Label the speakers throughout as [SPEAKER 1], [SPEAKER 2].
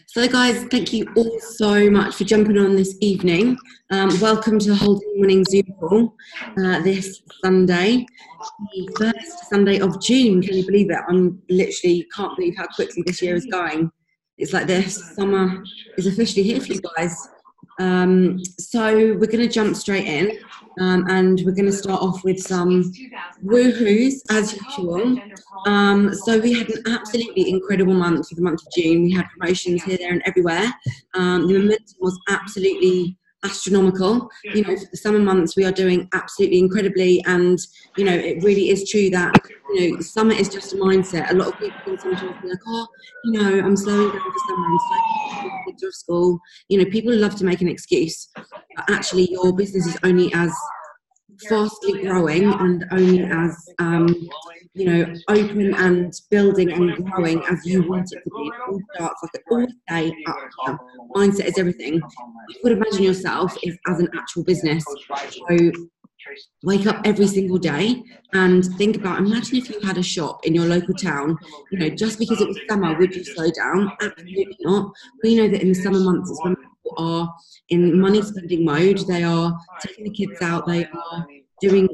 [SPEAKER 1] So guys, thank you all so much for jumping on this evening. Welcome to the whole team winning Zoom call this Sunday, the first Sunday of June. Can you believe it? I'm literally can't believe how quickly this year is going. It's like this summer is officially here for you guys. So we're going to jump straight in and we're going to start off with some woohoos as usual. So we had an absolutely incredible month for the month of June. We had promotions here, there and everywhere. The momentum was absolutely astronomical. You know, for the summer months we are doing absolutely incredibly, and you know, it really is true that, you know, summer is just a mindset. A lot of people can sometimes be like, oh, you know, I'm slowing down for summer, I'm slowing down for kids are at school. You know, people love to make an excuse, but actually your business is only as fastly growing and only as you know, open and building and growing as you want it to be. It all starts, like I always say, up here. Mindset is everything. You would imagine yourself as an actual business. So wake up every single day and think about, imagine if you had a shop in your local town, you know, just because it was summer, would you slow down? Absolutely not. We know that in the summer months it's when people are in money spending mode, they are taking the kids out, they are doing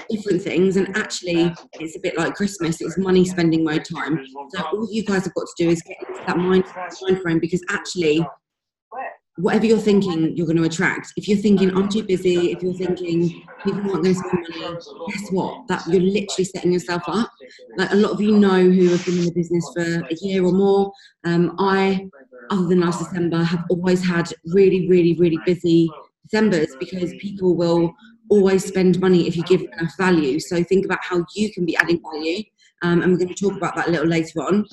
[SPEAKER 1] different things, and actually it's a bit like Christmas, it's money spending mode time. So all you guys have got to do is get into that mind frame, because actually whatever you're thinking, you're going to attract. If you're thinking I'm too busy, if you're thinking people aren't going to spend money, guess what? That you're literally setting yourself up. Like a lot of you know who have been in the business for a year or more. I, other than last December, have always had really, really, really busy Decembers, because people will always spend money if you give them enough value. So think about how you can be adding value. And we're going to talk about that a little later on.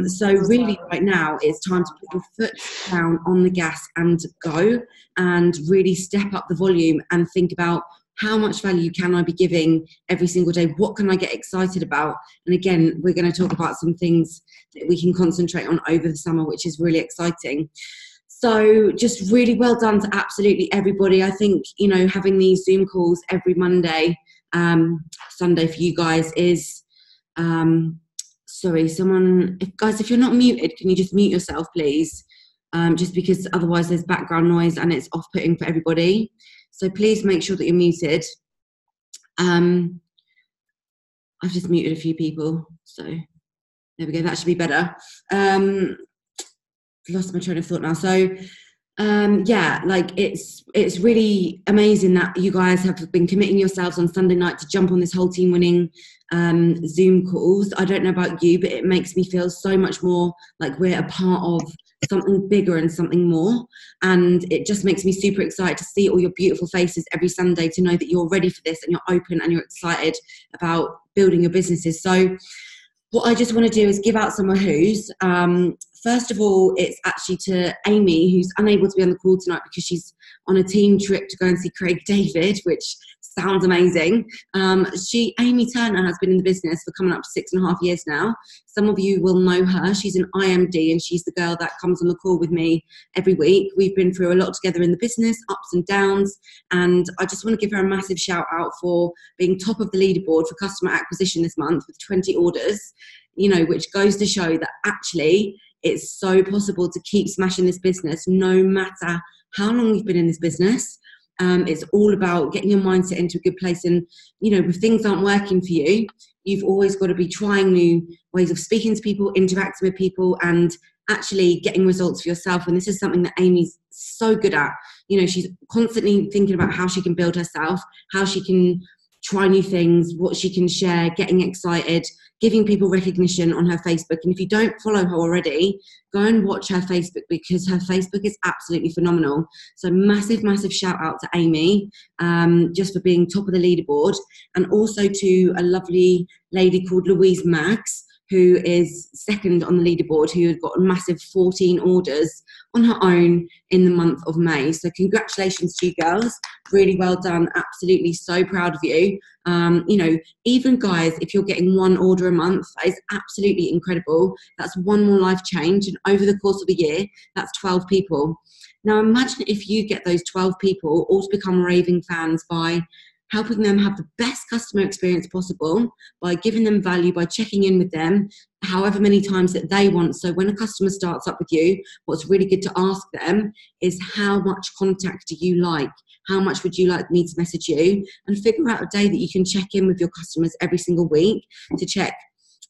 [SPEAKER 1] So really right now it's time to put your foot down on the gas and go and really step up the volume and think about how much value can I be giving every single day? What can I get excited about? And again, we're going to talk about some things that we can concentrate on over the summer, which is really exciting. So just really well done to absolutely everybody. I think, you know, having these Zoom calls every Monday, Sunday for you guys is, sorry, someone, if you're not muted, can you just mute yourself, please? Just because otherwise there's background noise and it's off-putting for everybody. So please make sure that you're muted. I've just muted a few people, so there we go, that should be better. Lost my train of thought now. So yeah, like it's really amazing that you guys have been committing yourselves on Sunday night to jump on this whole team winning Zoom calls. I don't know about you, but it makes me feel so much more like we're a part of something bigger and something more, and it just makes me super excited to see all your beautiful faces every Sunday, to know that you're ready for this and you're open and you're excited about building your businesses. So what I just want to do is give out some whoos. First of all, it's actually to Amy, who's unable to be on the call tonight because she's on a team trip to go and see Craig David, which sounds amazing. Amy Turner has been in the business for coming up to 6.5 years now. Some of you will know her. She's an IMD, and she's the girl that comes on the call with me every week. We've been through a lot together in the business, ups and downs, and I just want to give her a massive shout out for being top of the leaderboard for customer acquisition this month with 20 orders, you know, which goes to show that actually it's so possible to keep smashing this business no matter how long you've been in this business. It's all about getting your mindset into a good place. And, you know, if things aren't working for you, you've always got to be trying new ways of speaking to people, interacting with people, and actually getting results for yourself. And this is something that Amy's so good at. You know, she's constantly thinking about how she can build herself, how she can try new things, what she can share, getting excited, giving people recognition on her Facebook. And if you don't follow her already, go and watch her Facebook, because her Facebook is absolutely phenomenal. So massive, massive shout out to Amy, just for being top of the leaderboard. And also to a lovely lady called Louise Maggs, who is second on the leaderboard, who had got a massive 14 orders on her own in the month of May. So congratulations to you girls. Really well done. Absolutely so proud of you. You know, even guys, if you're getting one order a month, that is absolutely incredible. That's one more life change. And over the course of a year, that's 12 people. Now imagine if you get those 12 people all to become raving fans by helping them have the best customer experience possible by giving them value, by checking in with them however many times that they want. So when a customer starts up with you, what's really good to ask them is, how much contact do you like? How much would you like me to message you? And figure out a day that you can check in with your customers every single week to check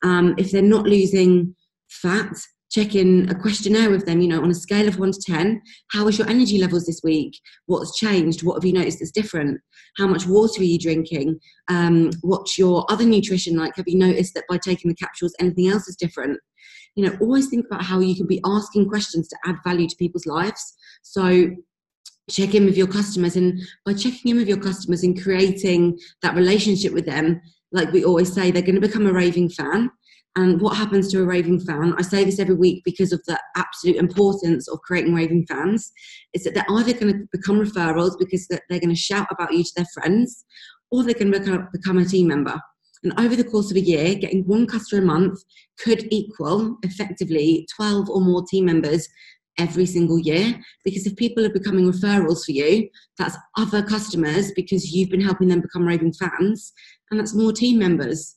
[SPEAKER 1] if they're not losing fat. Check in a questionnaire with them, on a scale of 1 to 10. How is your energy levels this week? What's changed? What have you noticed that's different? How much water are you drinking? What's your other nutrition like? Have you noticed that by taking the capsules, anything else is different? Always think about how you can be asking questions to add value to people's lives. So check in with your customers, and by checking in with your customers and creating that relationship with them, like we always say, they're going to become a raving fan. And what happens to a raving fan, I say this every week because of the absolute importance of creating raving fans, is that they're either going to become referrals because they're going to shout about you to their friends, or they're going to become a team member. And over the course of a year, getting one customer a month could equal effectively 12 or more team members every single year. Because if people are becoming referrals for you, that's other customers because you've been helping them become raving fans, and that's more team members.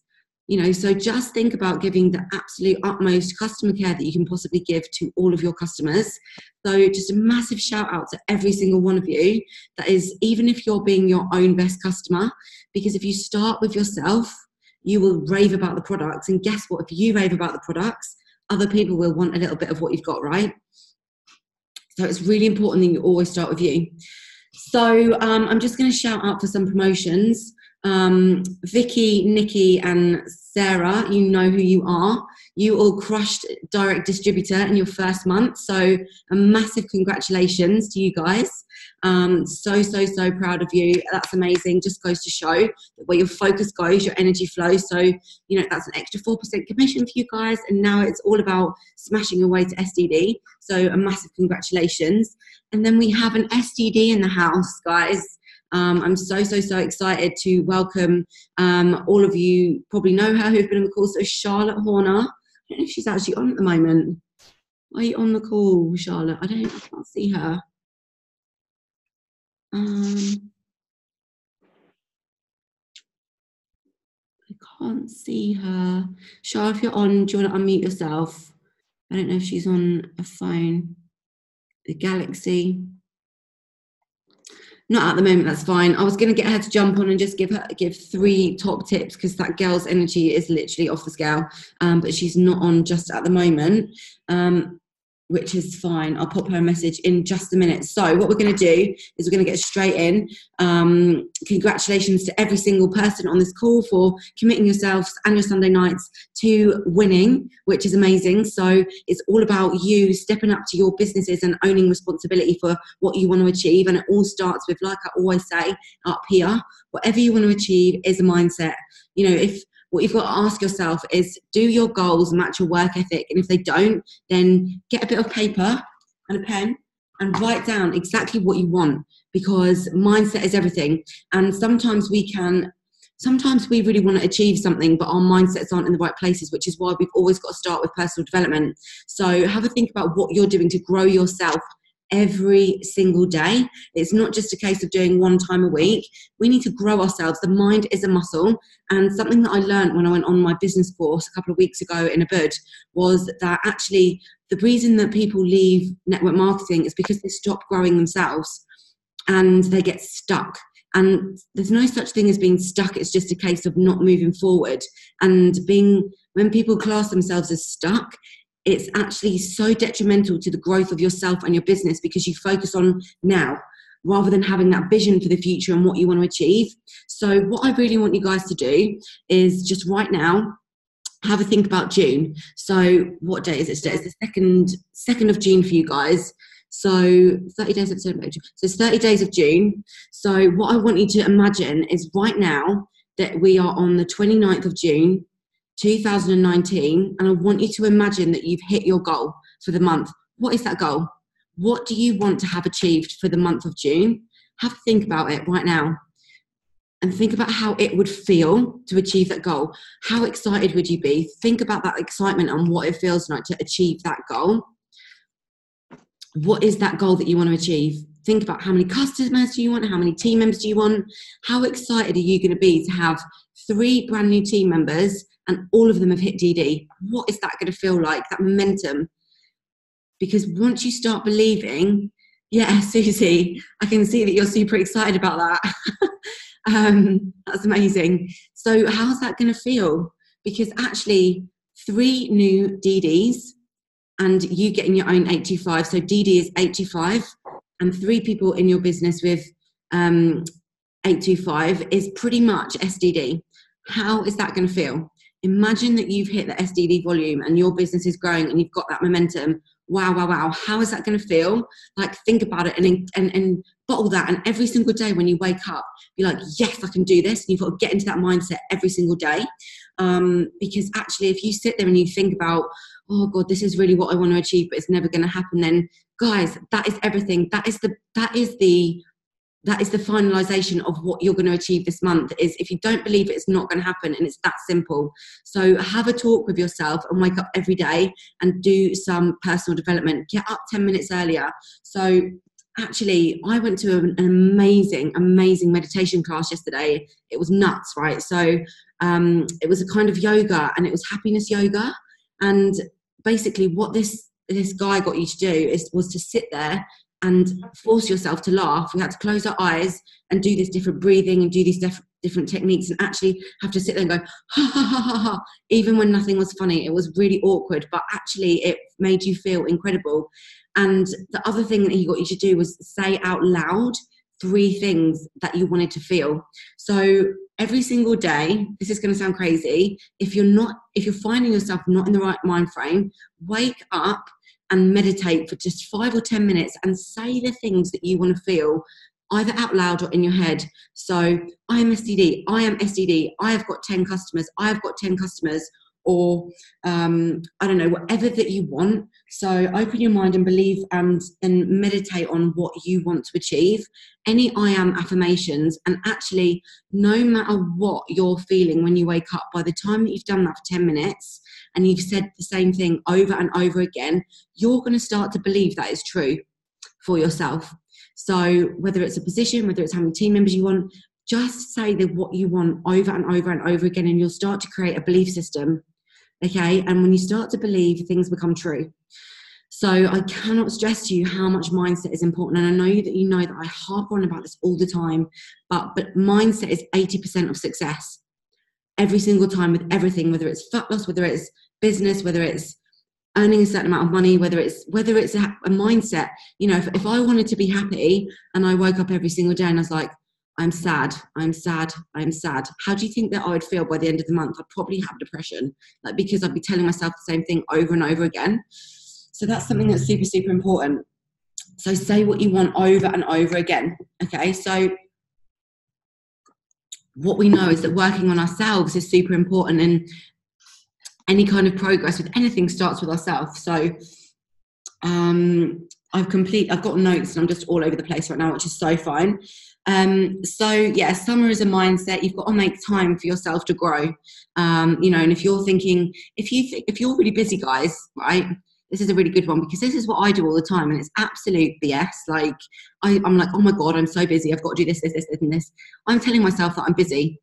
[SPEAKER 1] So just think about giving the absolute utmost customer care that you can possibly give to all of your customers. So just a massive shout out to every single one of you. That is, even if you're being your own best customer, because if you start with yourself, you will rave about the products. And guess what? If you rave about the products, other people will want a little bit of what you've got, right? So it's really important that you always start with you. So I'm just going to shout out for some promotions. Vicky, Nikki and Sarah, you know who you are. You all crushed direct distributor in your first month, so a massive congratulations to you guys. So proud of you. That's amazing. Just goes to show that where your focus goes, your energy flows. So that's an extra 4% commission for you guys, and now it's all about smashing away to SDD. So a massive congratulations. And then we have an SDD in the house, guys. I'm so excited to welcome all of you. Probably know her who've been on the call. So Charlotte Horner. I don't know if she's actually on at the moment. Are you on the call, Charlotte? I can't see her. I can't see her. Charlotte, if you're on, do you want to unmute yourself? I don't know if she's on a phone. The Galaxy. Not at the moment, that's fine. I was going to get her to jump on and just give 3 top tips, because that girl's energy is literally off the scale. But she's not on just at the moment, which is fine. I'll pop her a message in just a minute. So what we're going to do is we're going to get straight in. Congratulations to every single person on this call for committing yourselves and your Sunday nights to winning, which is amazing. So it's all about you stepping up to your businesses and owning responsibility for what you want to achieve. And it all starts with, like I always say up here, whatever you want to achieve is a mindset. What you've got to ask yourself is, do your goals match your work ethic? And if they don't, then get a bit of paper and a pen and write down exactly what you want, because mindset is everything. And sometimes we really want to achieve something, but our mindsets aren't in the right places, which is why we've always got to start with personal development. So have a think about what you're doing to grow yourself every single day. It's not just a case of doing one time a week. We need to grow ourselves. The mind is a muscle. And something that I learned when I went on my business course a couple of weeks ago in Ubud was that actually the reason that people leave network marketing is because they stop growing themselves and they get stuck. And there's no such thing as being stuck. It's just a case of not moving forward. And when people class themselves as stuck, it's actually so detrimental to the growth of yourself and your business, because you focus on now rather than having that vision for the future and what you want to achieve. So what I really want you guys to do is just right now have a think about June. So what day is it today? It's the 2nd of June for you guys. So 30 days of September. So it's 30 days of June. So what I want you to imagine is right now that we are on the 29th of June 2019, and I want you to imagine that you've hit your goal for the month. What is that goal? What do you want to have achieved for the month of June? Have a think about it right now and think about how it would feel to achieve that goal. How excited would you be? Think about that excitement and what it feels like to achieve that goal. What is that goal that you want to achieve? think about how many customers do you want, how many team members do you want, how excited are you going to be to have 3 brand new team members and all of them have hit DD? What is that going to feel like, that momentum? Because once you start believing, yeah, Susie, I can see that you're super excited about that. That's amazing. So how's that going to feel? Because actually 3 new DDs and you getting your own 825. So DD is 825 and 3 people in your business with 825 is pretty much SDD. How is that going to feel? Imagine that you've hit the SDD volume and your business is growing and you've got that momentum. Wow, wow, wow. How is that going to feel? Like, think about it and bottle that. And every single day when you wake up, be like, yes, I can do this. And you've got to get into that mindset every single day. Because actually, if you sit there and you think about, oh God, this is really what I want to achieve, but it's never going to happen, then guys, that is everything. That is the finalization of what you're going to achieve this month. Is if you don't believe it, it's not going to happen, and it's that simple. So have a talk with yourself and wake up every day and do some personal development. Get up 10 minutes earlier. So actually, I went to an amazing meditation class yesterday. It was nuts, right? So it was a kind of yoga, and it was happiness yoga. And basically what this guy got you to do was to sit there and force yourself to laugh. We had to close our eyes and do this different breathing and do these different techniques, and actually have to sit there and go, ha, ha, ha, ha, ha, even when nothing was funny. It was really awkward, but actually it made you feel incredible. And the other thing that he got you to do was say out loud 3 things that you wanted to feel. So every single day, this is going to sound crazy, if you're finding yourself not in the right mind frame, wake up and meditate for just 5 or 10 minutes and say the things that you want to feel, either out loud or in your head. So I am SDD, I am SDD, I have got 10 customers, I have got 10 customers, or I don't know, whatever that you want. So open your mind and believe and meditate on what you want to achieve. Any I am affirmations, and actually, no matter what you're feeling when you wake up, by the time that you've done that for 10 minutes and you've said the same thing over and over again, you're going to start to believe that is true for yourself. So whether it's a position, whether it's how many team members you want, just say what you want over and over and over again, and you'll start to create a belief system. Okay, and when you start to believe, things become true. So I cannot stress to you how much mindset is important. And I know that you know that I harp on about this all the time, but mindset is 80% of success. Every single time with everything, whether it's fat loss, whether it's business, whether it's earning a certain amount of money, whether it's a mindset. You know, if I wanted to be happy and I woke up every single day and I was like, I'm sad, I'm sad, I'm sad. How do you think that I would feel by the end of the month? I'd probably have depression, like, because I'd be telling myself the same thing over and over again. So that's something that's super, super important. So say what you want over and over again. Okay, so what we know is that working on ourselves is super important, and any kind of progress with anything starts with ourselves. So I've got notes and I'm just all over the place right now, which is so fine. So yeah, summer is a mindset. You've got to make time for yourself to grow. You know, and if you're thinking, if you're really busy, guys, right? This is a really good one, because this is what I do all the time, and it's absolute BS. Like I'm like, oh my God, I'm so busy. I've got to do this, and this. I'm telling myself that I'm busy,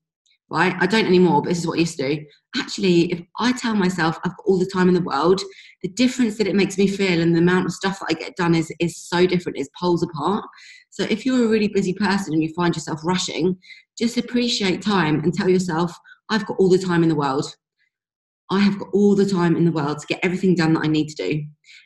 [SPEAKER 1] right? I don't anymore, but this is what I used to do. Actually, if I tell myself I've got all the time in the world, the difference that it makes me feel and the amount of stuff that I get done is so different, it's poles apart. So if you're a really busy person and you find yourself rushing, just appreciate time and tell yourself, I've got all the time in the world. I have got all the time in the world to get everything done that I need to do.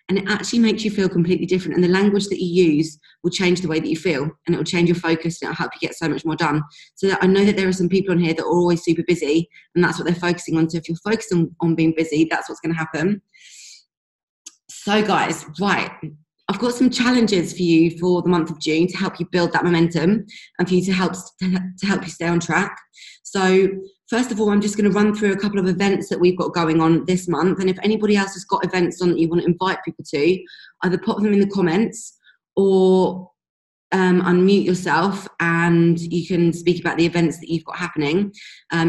[SPEAKER 1] And it actually makes you feel completely different. And the language that you use will change the way that you feel, and it will change your focus, and it'll help you get so much more done. So that I know that there are some people on here that are always super busy, and that's what they're focusing on. So if you're focusing on being busy, that's what's going to happen. So guys, right, I've got some challenges for you for the month of June to help you build that momentum and for you to help you stay on track. So first of all, I'm just going to run through a couple of events that we've got going on this month. And if anybody else has got events on that you want to invite people to, either pop them in the comments or unmute yourself and you can speak about the events that you've got happening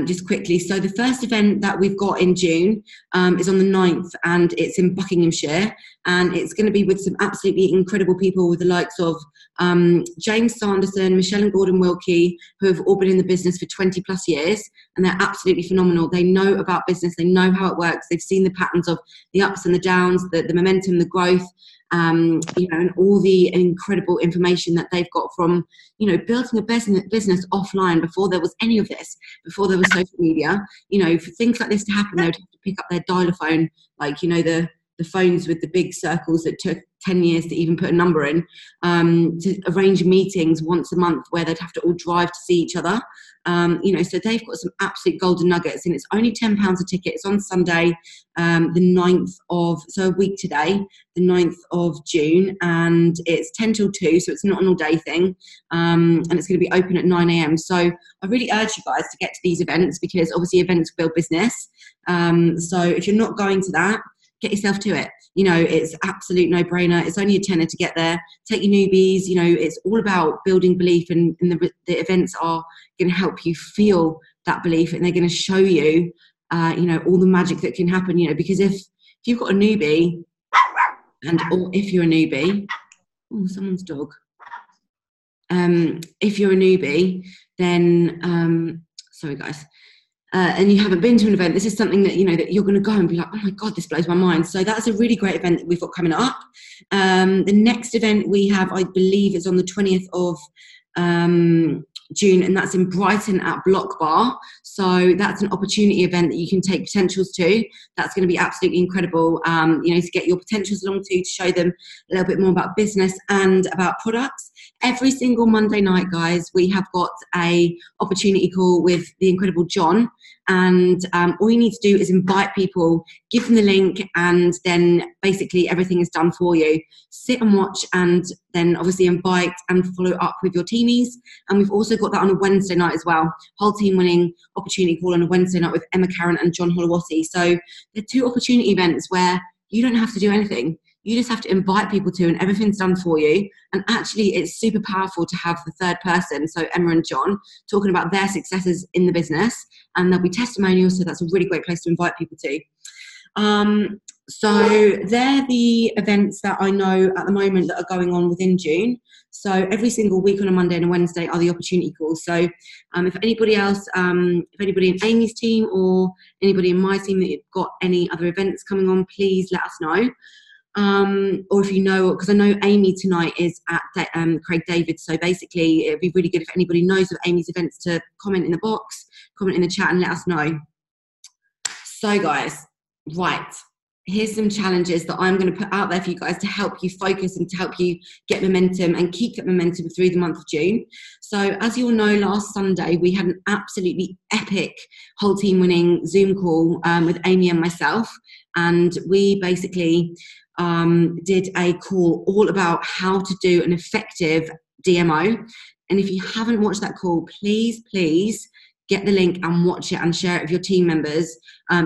[SPEAKER 1] just quickly. So the first event that we've got in June is on the 9th, and it's in Buckinghamshire, and it's going to be with some absolutely incredible people with the likes of James Sanderson, Michelle and Gordon Wilkie, who have all been in the business for 20 plus years, and they're absolutely phenomenal. They know about business, they know how it works, they've seen the patterns of the ups and the downs, the momentum, the growth, you know, and all the incredible information that they've got from, you know, building a business offline before there was any of this, before there was social media. You know, for things like this to happen, they would have to pick up their dialer phone, like, you know, the phones with the big circles that took 10 years to even put a number in, to arrange meetings once a month where they'd have to all drive to see each other. You know, so they've got some absolute golden nuggets, and it's only £10 a ticket. It's on Sunday, the 9th of, so a week today, the 9th of June, and it's 10 till 2, so it's not an all-day thing, and it's going to be open at 9 a.m. So I really urge you guys to get to these events, because obviously events build business. So if you're not going to that, get yourself to it. You know, it's absolute no-brainer. It's only a tenner to get there. Take your newbies. You know, it's all about building belief, and the events are going to help you feel that belief, and they're going to show you, you know, all the magic that can happen. You know, because if you've got a newbie, or if you're a newbie, oh, someone's dog. If you're a newbie, then sorry guys. And you haven't been to an event, this is something that, you know, that you're going to go and be like, oh my God, this blows my mind. So that's a really great event that we've got coming up. The next event we have, I believe, is on the 20th of June, and that's in Brighton at Block Bar. So that's an opportunity event that you can take potentials to. That's going to be absolutely incredible, you know, to get your potentials along to show them a little bit more about business and about products. Every single Monday night, guys, we have got a opportunity call with the incredible John, and all you need to do is invite people, give them the link, and then basically everything is done for you. Sit and watch, and then obviously invite and follow up with your teamies. And we've also got that on a Wednesday night as well. Whole team winning opportunity call on a Wednesday night with Emma Carron and John Holowati. So they're two opportunity events where you don't have to do anything. You just have to invite people to, and everything's done for you. And actually, it's super powerful to have the third person, so Emma and John, talking about their successes in the business. And there'll be testimonials, so that's a really great place to invite people to. So they're the events that I know at the moment that are going on within June. So every single week on a Monday and a Wednesday are the opportunity calls. So if anybody else, if anybody in Amy's team or anybody in my team that you've got any other events coming on, please let us know. Or if you know, because I know Amy tonight is at Craig David, so basically it'd be really good if anybody knows of Amy's events to comment in the box, comment in the chat, and let us know. So guys, right, here's some challenges that I'm going to put out there for you guys to help you focus and to help you get momentum and keep that momentum through the month of June. So as you all know, last Sunday we had an absolutely epic whole team winning Zoom call with Amy and myself, and we basically did a call all about how to do an effective DMO. And if you haven't watched that call, please get the link and watch it and share it with your team members,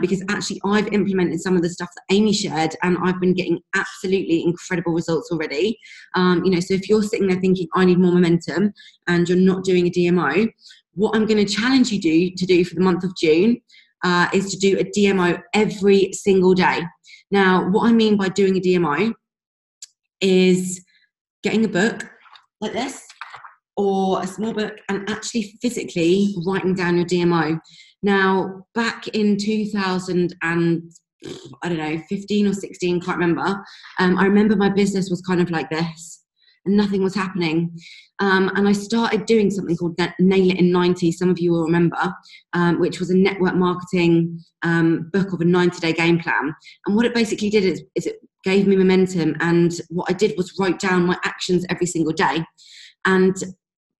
[SPEAKER 1] because actually I've implemented some of the stuff that Amy shared, and I've been getting absolutely incredible results already. You know, so if you're sitting there thinking I need more momentum and you're not doing a DMO, what I'm going to challenge you to do for the month of June is to do a DMO every single day. Now, what I mean by doing a DMO is getting a book like this or a small book and actually physically writing down your DMO. Now, back in 2000 and I don't know, 15 or 16, can't remember. I remember my business was kind of like this and nothing was happening. And I started doing something called Nail It in 90, some of you will remember, which was a network marketing book of a 90-day game plan. And what it basically did is it gave me momentum. And what I did was write down my actions every single day. And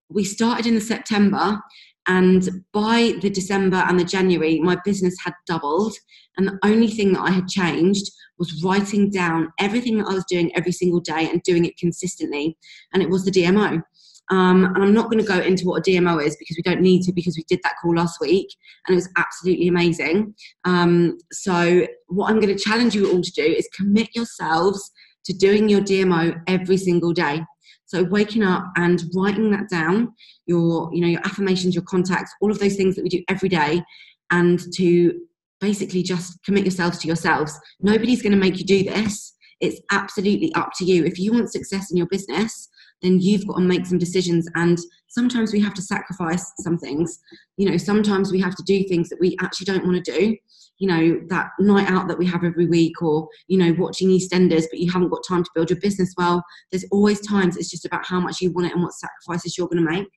[SPEAKER 1] we started in the September, and by the December and the January, my business had doubled. And the only thing that I had changed was writing down everything that I was doing every single day and doing it consistently. And it was the DMO. And I'm not going to go into what a DMO is because we don't need to, because we did that call last week and it was absolutely amazing. So what I'm going to challenge you all to do is commit yourselves to doing your DMO every single day. So waking up and writing that down, your affirmations, your contacts, all of those things that we do every day, and to basically just commit yourselves to yourselves. Nobody's going to make you do this. It's absolutely up to you. If you want success in your business, then you've got to make some decisions. And sometimes we have to sacrifice some things. Sometimes we have to do things that we actually don't want to do. That night out that we have every week, or, watching EastEnders, but you haven't got time to build your business. Well, there's always times it's just about how much you want it and what sacrifices you're going to make.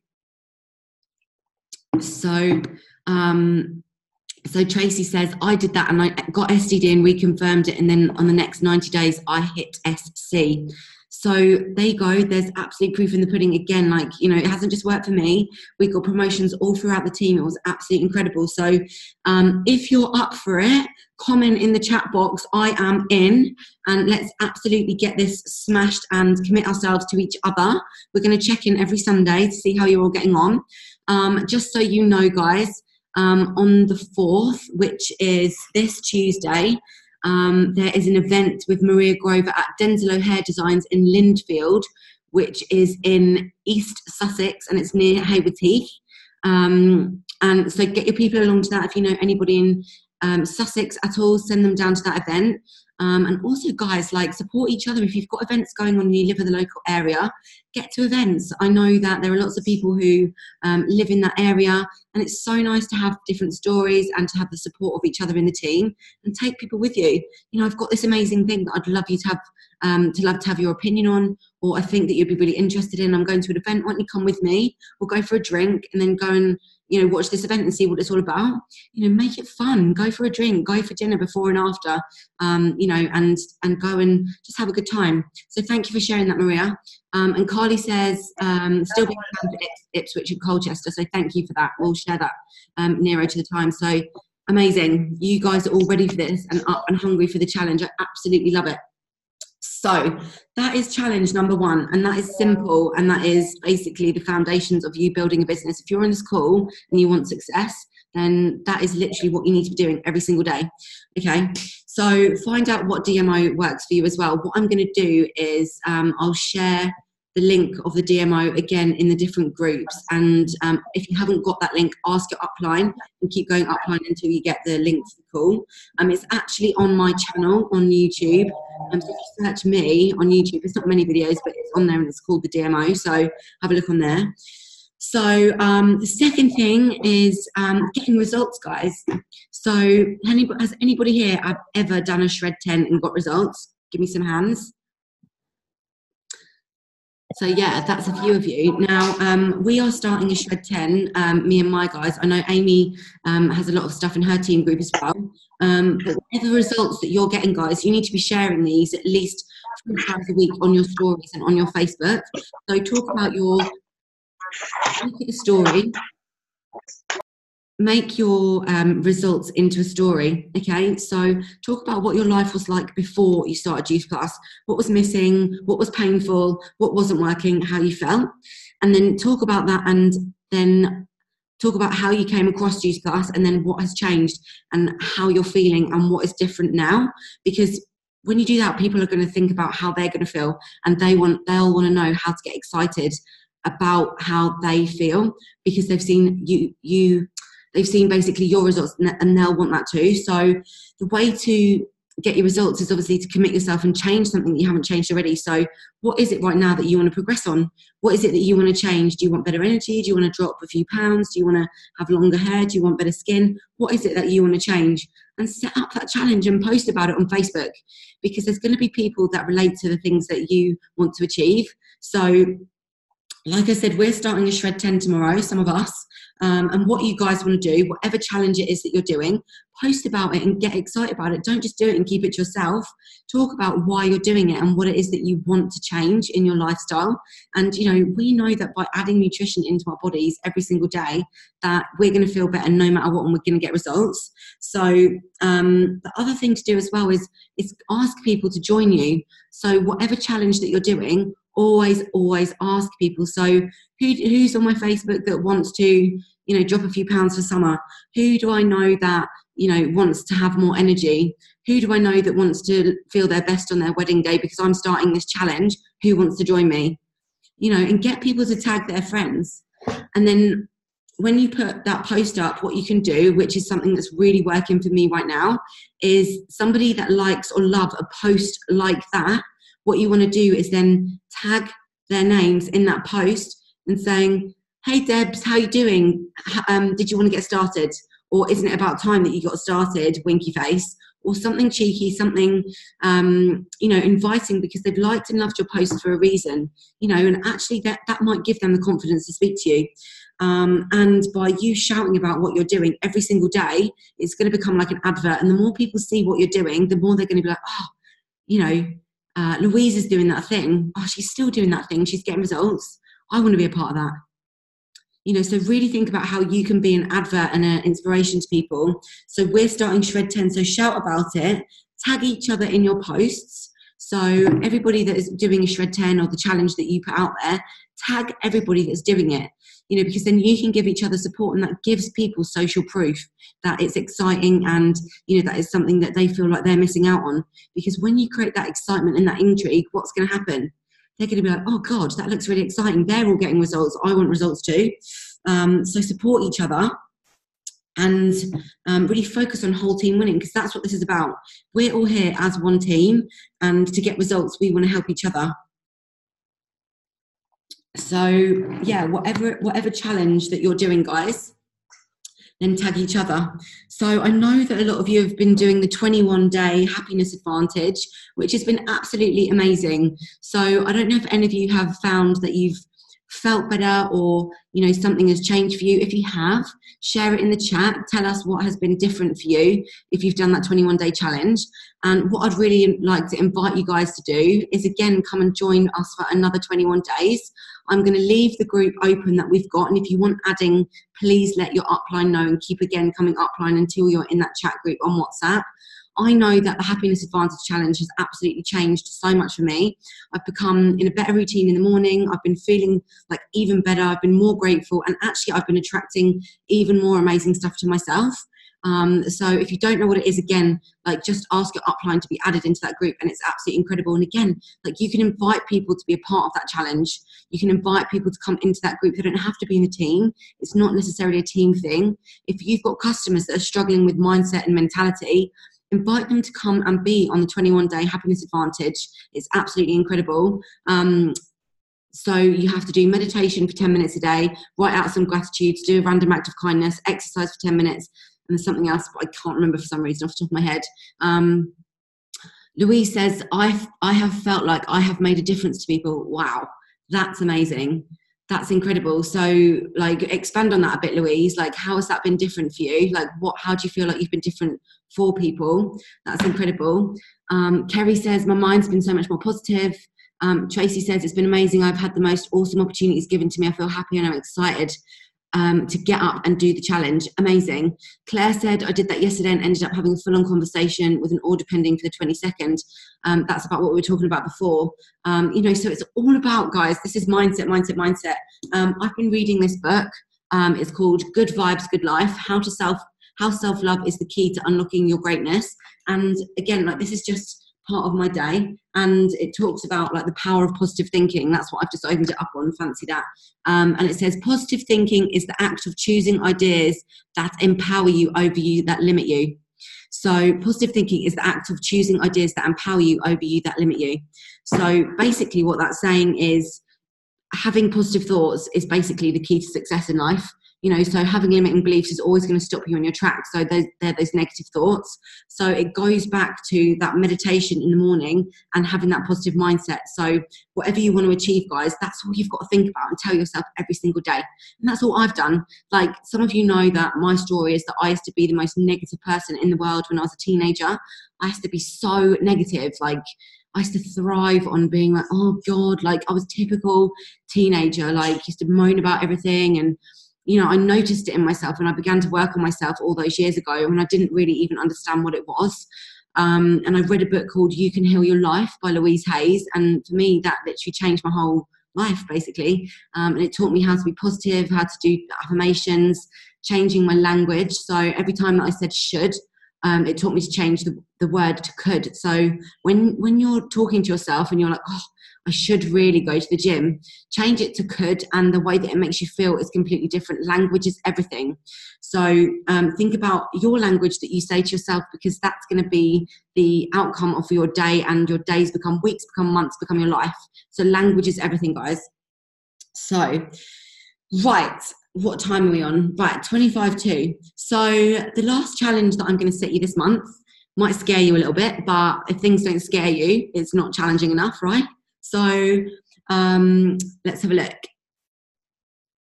[SPEAKER 1] So Tracy says, I did that and I got SDD and reconfirmed it, and then on the next 90 days I hit SC. So there you go. There's absolute proof in the pudding again. It hasn't just worked for me. We got promotions all throughout the team. It was absolutely incredible. So if you're up for it, comment in the chat box, I am in, and let's absolutely get this smashed and commit ourselves to each other. We're going to check in every Sunday to see how you're all getting on. Just so you know, guys, on the 4th, which is this Tuesday, there is an event with Maria Grover at Denzel O'Hare Designs in Lindfield, which is in East Sussex, and it's near Haywards Heath. And so get your people along to that. If you know anybody in Sussex at all, send them down to that event. And also, guys, support each other. If you've got events going on and you live in the local area, get to events. I know that there are lots of people who live in that area, and it's so nice to have different stories and to have the support of each other in the team and take people with you. I've got this amazing thing that I'd love you to have your opinion on, or I think that you'd be really interested in. I'm going to an event. Why don't you come with me? We'll go for a drink and then go and watch this event and see what it's all about. Make it fun. Go for a drink, go for dinner before and after, and go and just have a good time. So thank you for sharing that, Maria. And Carly says, still being planned for Ipswich and Colchester. So thank you for that. We'll share that nearer to the time. So amazing. You guys are all ready for this and up and hungry for the challenge. I absolutely love it. So that is challenge number 1, and that is simple, and that is basically the foundations of you building a business. If you're in this call and you want success, then that is literally what you need to be doing every single day. Okay, so find out what DMO works for you as well. What I'm going to do is I'll share the link of the DMO again in the different groups, and if you haven't got that link, ask your upline and keep going upline until you get the link to the call. It's actually on my channel on YouTube. So if you search me on YouTube, there's not many videos, but it's on there and it's called the DMO, so have a look on there. So the second thing is getting results, guys. So has anybody here ever done a shred 10 and got results? Give me some hands. So yeah, that's a few of you. Now, we are starting a shred 10, me and my guys. I know Amy has a lot of stuff in her team group as well. But whatever results that you're getting, guys, you need to be sharing these at least 3 times a week on your stories and on your Facebook. So talk about make it a story. Make your results into a story, okay? So talk about what your life was like before you started Juice Plus, what was missing, what was painful, what wasn't working, how you felt, and then talk about that, and then talk about how you came across Juice Plus, and then what has changed and how you're feeling and what is different now. Because when you do that, people are going to think about how they're going to feel, and they'll want to know how to get excited about how they feel, because they've seen they've seen basically your results, and they'll want that too. So the way to get your results is obviously to commit yourself and change something that you haven't changed already. So what is it right now that you want to progress on? What is it that you want to change? Do you want better energy? Do you want to drop a few pounds? Do you want to have longer hair? Do you want better skin? What is it that you want to change? And set up that challenge and post about it on Facebook, because there's going to be people that relate to the things that you want to achieve. So like I said, we're starting a shred 10 tomorrow, some of us. And what you guys want to do, whatever challenge it is that you're doing, post about it and get excited about it. Don't just do it and keep it to yourself. Talk about why you're doing it and what it is that you want to change in your lifestyle. And, we know that by adding nutrition into our bodies every single day, that we're going to feel better no matter what, and we're going to get results. So the other thing to do as well is ask people to join you. So whatever challenge that you're doing, always ask people. So who's on my Facebook that wants to drop a few pounds for summer? Who do I know that wants to have more energy? Who do I know that wants to feel their best on their wedding day because I'm starting this challenge? Who wants to join me? you know, and get people to tag their friends. And then when you put that post up, what you can do, which is something that's really working for me right now, is somebody that likes or love a post like that, what you want to do is then tag their names in that post and saying, hey Debs, how you doing? Did you want to get started? Or isn't it about time that you got started, winky face? Or something cheeky, something, you know, inviting, because they've liked and loved your post for a reason, you know, and actually that might give them the confidence to speak to you. And by you shouting about what you're doing every single day, it's going to become like an advert. And the more people see what you're doing, the more they're going to be like, oh, you know, Louise is doing that thing. Oh, she's still doing that thing. She's getting results. I want to be a part of that. You know, so really think about how you can be an advert and an inspiration to people. So we're starting Shred 10, so shout about it, tag each other in your posts. So everybody that is doing a Shred 10 or the challenge that you put out there, tag everybody that's doing it, you know, because then you can give each other support, and that gives people social proof that it's exciting, and, you know, that is something that they feel like they're missing out on. Because when you create that excitement and that intrigue, what's going to happen? They're going to be like, oh God, that looks really exciting. They're all getting results. I want results too. So support each other, and really focus on whole team winning, because that's what this is about. We're all here as one team, and to get results, we want to help each other. So yeah, whatever challenge that you're doing, guys, then tag each other. So I know that a lot of you have been doing the 21-day happiness advantage, which has been absolutely amazing. So I don't know if any of you have found that you've felt better, or, you know, something has changed for you. If you have, share it in the chat. Tell us what has been different for you if you've done that 21-day challenge. And what I'd really like to invite you guys to do is, again, come and join us for another 21 days. I'm going to leave the group open that we've got, and if you want adding, please let your upline know, and keep again coming upline until you're in that chat group on WhatsApp. I know that the Happiness Advantage Challenge has absolutely changed so much for me. I've become in a better routine in the morning. I've been feeling like even better. I've been more grateful, and actually I've been attracting even more amazing stuff to myself. So if you don't know what it is, again, like, just ask your upline to be added into that group, and it's absolutely incredible. And again, like, you can invite people to be a part of that challenge. You can invite people to come into that group. They don't have to be in the team. It's not necessarily a team thing. If you've got customers that are struggling with mindset and mentality, invite them to come and be on the 21-day happiness advantage. It's absolutely incredible. So you have to do meditation for 10 minutes a day, write out some gratitudes, do a random act of kindness, exercise for 10 minutes, and there's something else, but I can't remember for some reason off the top of my head. Louise says, I have felt like I have made a difference to people. Wow, that's amazing. That's incredible. So, like, expand on that a bit, Louise. Like, how has that been different for you? Like, how do you feel like you've been different for people? That's incredible. Kerry says, my mind's been so much more positive. Tracy says, it's been amazing. I've had the most awesome opportunities given to me. I feel happy and I'm excited to get up and do the challenge. Amazing. Claire said, I did that yesterday and ended up having a full-on conversation with an order pending for the 22nd. That's about what we were talking about before. You know, so it's all about, guys, this is mindset. I've been reading this book. It's called Good Vibes, Good Life, How Self-Love is the Key to Unlocking Your Greatness. And again, like, this is just part of my day, and it talks about, like, the power of positive thinking. That's what I've just opened it up on. Fancy that. And it says, positive thinking is the act of choosing ideas that empower you over you that limit you. So positive thinking is the act of choosing ideas that empower you over you that limit you. So basically what that's saying is, having positive thoughts is basically the key to success in life. You know, so having limiting beliefs is always going to stop you on your track. So they're those negative thoughts. So it goes back to that meditation in the morning and having that positive mindset. So whatever you want to achieve, guys, that's all you've got to think about and tell yourself every single day. And that's all I've done. Like, some of you know that my story is that I used to be the most negative person in the world when I was a teenager. I used to be so negative. Like, I used to thrive on being like, oh God, like, I was typical teenager, like, used to moan about everything. And you know, I noticed it in myself, and I began to work on myself all those years ago when I didn't really even understand what it was. And I read a book called You Can Heal Your Life by Louise Hayes. And for me, that literally changed my whole life, basically. And it taught me how to be positive, how to do affirmations, changing my language. So every time that I said should, it taught me to change the word to could. So when you're talking to yourself and you're like, oh, I should really go to the gym, change it to could, and the way that it makes you feel is completely different. Language is everything. So think about your language that you say to yourself, because that's going to be the outcome of your day, and your days become weeks, become months, become your life. So language is everything, guys. So, right, what time are we on? Right, 25 to. So the last challenge that I'm going to set you this month might scare you a little bit, but if things don't scare you, it's not challenging enough, right? So let's have a look.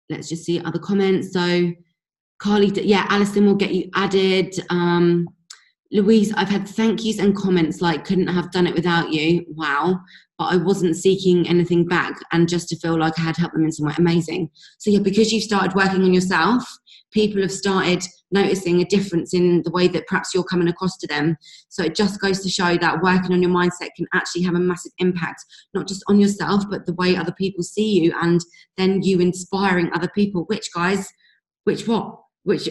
[SPEAKER 1] Let's just see other comments. So Carly, yeah, Alison will get you added. Louise, I've had thank yous and comments like, couldn't have done it without you. Wow. But I wasn't seeking anything back, and just to feel like I had helped them in some way. Amazing. So yeah, because you've started working on yourself, people have started noticing a difference in the way that perhaps you're coming across to them. So it just goes to show that working on your mindset can actually have a massive impact, not just on yourself, but the way other people see you, and then you inspiring other people, which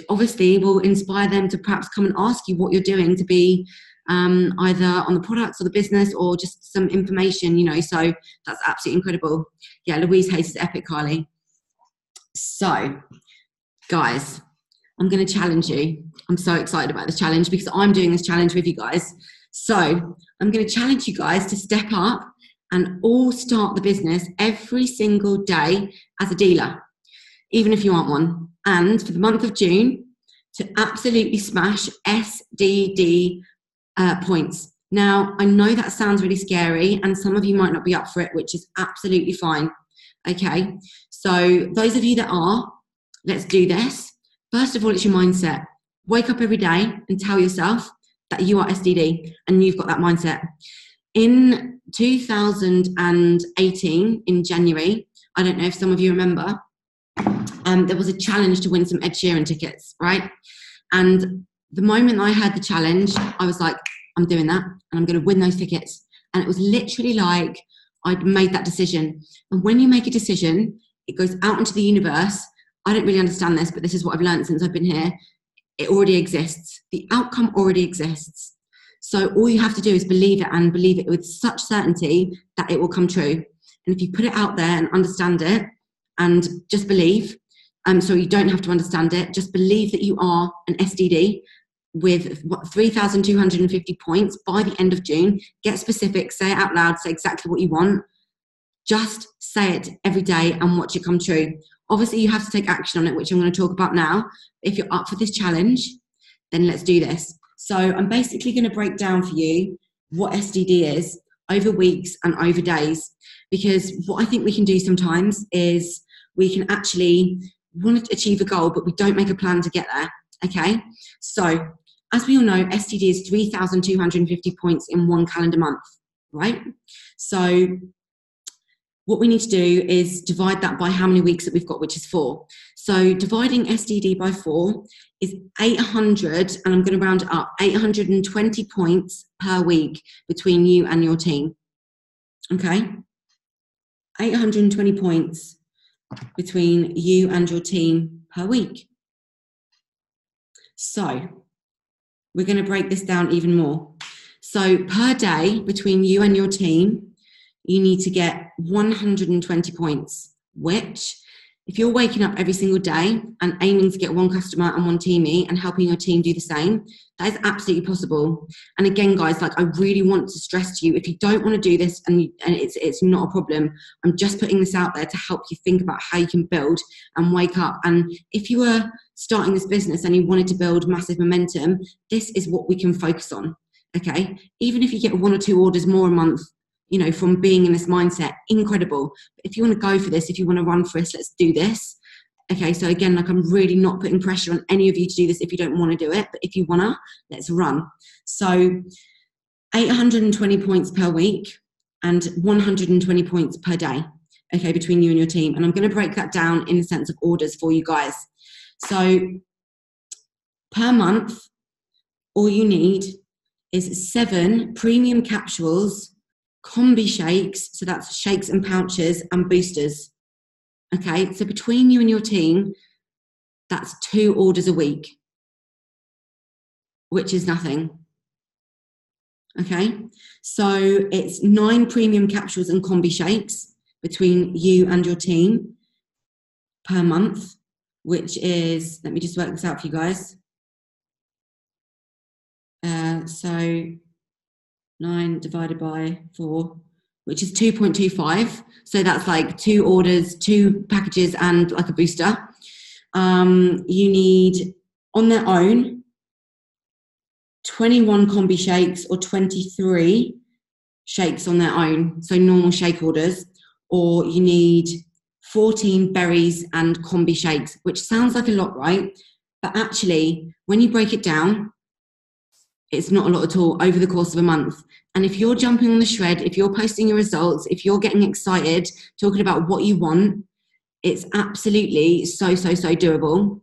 [SPEAKER 1] obviously will inspire them to perhaps come and ask you what you're doing, to be either on the products or the business, or just some information, so that's absolutely incredible. Yeah, Louise Hayes is epic, Carly. So guys, I'm going to challenge you. I'm so excited about this challenge because I'm doing this challenge with you guys. So I'm going to challenge you guys to step up and all start the business every single day as a dealer, even if you aren't one. And for the month of June, to absolutely smash SDD points. Now, I know that sounds really scary, and some of you might not be up for it, which is absolutely fine. Okay, so those of you that are, let's do this. First of all, it's your mindset. Wake up every day and tell yourself that you are SDD and you've got that mindset. In 2018, in January, I don't know if some of you remember, there was a challenge to win some Ed Sheeran tickets, right? And the moment I heard the challenge, I was like, I'm doing that, and I'm going to win those tickets. And it was literally like I'd made that decision. And when you make a decision, it goes out into the universe. I don't really understand this, but this is what I've learned since I've been here. It already exists. The outcome already exists. So all you have to do is believe it, and believe it with such certainty that it will come true. And if you put it out there and understand it, and just believe, so you don't have to understand it, just believe that you are an SDD with 3,250 points by the end of June. Get specific, say it out loud, say exactly what you want. Just say it every day and watch it come true. Obviously, you have to take action on it, which I'm going to talk about now. If you're up for this challenge, then let's do this. So I'm basically going to break down for you what SDD is over weeks and over days, because what I think we can do sometimes is we can actually want to achieve a goal, but we don't make a plan to get there. Okay, so as we all know, SDD is 3,250 points in one calendar month, right? So what we need to do is divide that by how many weeks that we've got, which is 4. So dividing SDD by 4 is 800, and I'm going to round it up, 820 points per week between you and your team. Okay? 820 points between you and your team per week. So we're going to break this down even more. So per day between you and your team, you need to get 120 points, which if you're waking up every single day and aiming to get one customer and one teamie and helping your team do the same, that is absolutely possible. And again, guys, like I really want to stress to you, if you don't want to do this and it's not a problem, I'm just putting this out there to help you think about how you can build and wake up. And if you were starting this business and you wanted to build massive momentum, this is what we can focus on, okay? Even if you get 1 or 2 orders more a month, you know, from being in this mindset, incredible. But if you want to go for this, if you want to run for us, let's do this. Okay, so again, like I'm really not putting pressure on any of you to do this if you don't want to do it, but if you want to, let's run. So 820 points per week and 120 points per day, okay, between you and your team. And I'm going to break that down in the sense of orders for you guys. So per month, all you need is 7 premium capsules, combi shakes, so that's shakes and pouches, and boosters. Okay, so between you and your team, that's 2 orders a week. which is nothing. Okay, so it's 9 premium capsules and combi shakes between you and your team per month, which is, let me just work this out for you guys. So 9 divided by 4, which is 2.25. So that's like 2 orders, 2 packages, and like a booster. You need, on their own, 21 combi shakes or 23 shakes on their own, so normal shake orders, or you need 14 berries and combi shakes, which sounds like a lot, right? But actually, when you break it down, it's not a lot at all over the course of a month. And if you're jumping on the shred, if you're posting your results, if you're getting excited, talking about what you want, it's absolutely so doable.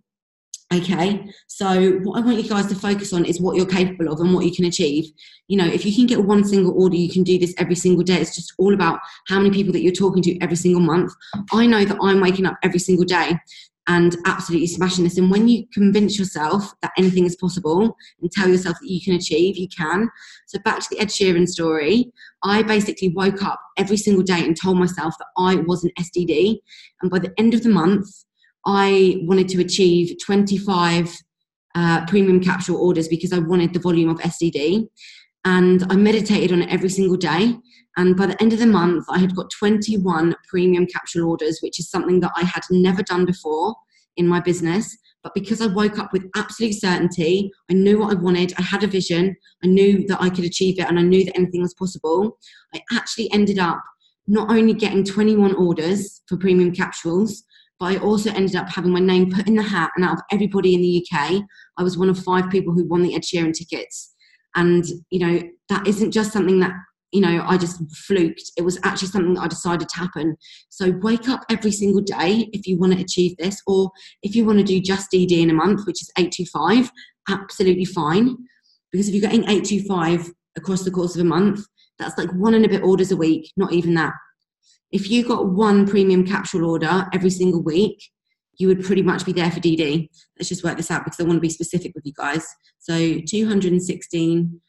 [SPEAKER 1] Okay, so what I want you guys to focus on is what you're capable of and what you can achieve. You know, if you can get one single order, you can do this every single day. It's just all about how many people that you're talking to every single month. I know that I'm waking up every single day and absolutely smashing this. And when you convince yourself that anything is possible and tell yourself that you can achieve, you can. So back to the Ed Sheeran story, I basically woke up every single day and told myself that I was an SDD. And by the end of the month, I wanted to achieve 25 premium capsule orders because I wanted the volume of SDD. And I meditated on it every single day. And by the end of the month, I had got 21 premium capsule orders, which is something that I had never done before in my business. But because I woke up with absolute certainty, I knew what I wanted, I had a vision, I knew that I could achieve it, and I knew that anything was possible. I actually ended up not only getting 21 orders for premium capsules, but I also ended up having my name put in the hat. And out of everybody in the UK, I was one of 5 people who won the Ed Sheeran tickets. And, you know, that isn't just something that, you know, I just fluked. It was actually something that I decided to happen. So wake up every single day if you want to achieve this, or if you want to do just DD in a month, which is 825, absolutely fine. Because if you're getting 825 across the course of a month, that's like 1 and a bit orders a week, not even that. If you got 1 premium capsule order every single week, you would pretty much be there for DD. Let's just work this out because I want to be specific with you guys. So 216